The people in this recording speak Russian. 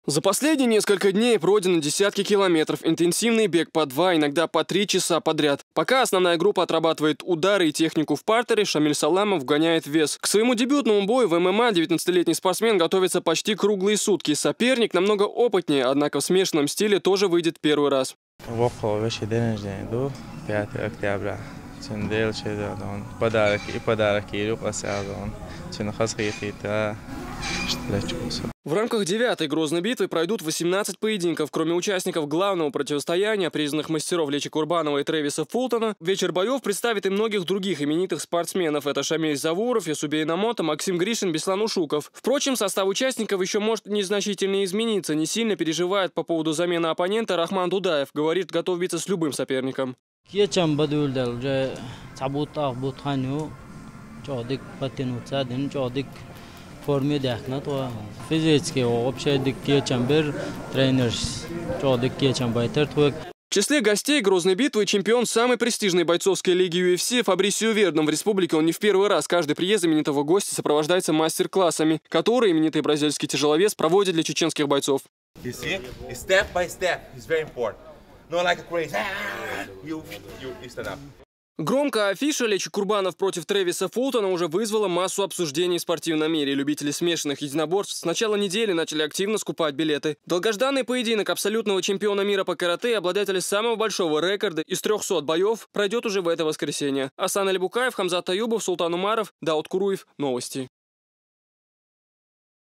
За последние несколько дней пройдено десятки километров, интенсивный бег по 2, иногда по 3 часа подряд. Пока основная группа отрабатывает удары и технику в партере, Шамиль Саламов гоняет вес. К своему дебютному бою в ММА 19-летний спортсмен готовится почти круглые сутки. Соперник намного опытнее, однако в смешанном стиле тоже выйдет первый раз. В рамках 9-й грозной битвы пройдут 18 поединков. Кроме участников главного противостояния, признанных мастеров Лечи Курбанова и Трэвиса Фултона, вечер боев представит и многих других именитых спортсменов. Это Шамиль Завуров, Ясубей Намото, Максим Гришин, Беслан Ушуков. Впрочем, состав участников еще может незначительно измениться. Не сильно переживает по поводу замены оппонента Рахман Дудаев. Говорит, готов биться с любым соперником. форме देखना तो फिजिक्स के общее дикие чембер тренерс что дикие чембайтер то. В числе гостей грозной битвы чемпион самой престижной бойцовской лиги UFC Фабрисио Вердом. В республике он не в первый раз. Каждый приезд знаменитого гостя сопровождается мастер-классами, которые именитый бразильский тяжеловес проводит для чеченских бойцов. Громкая афиша Лечи Курбанов против Трэвиса Фултона уже вызвала массу обсуждений в спортивном мире. Любители смешанных единоборств с начала недели начали активно скупать билеты. Долгожданный поединок абсолютного чемпиона мира по карате и обладателя самого большого рекорда из 300 боев пройдет уже в это воскресенье. Асан Алибукаев, Хамзат Таюбов, Султан Умаров, Дауд Куруев. Новости.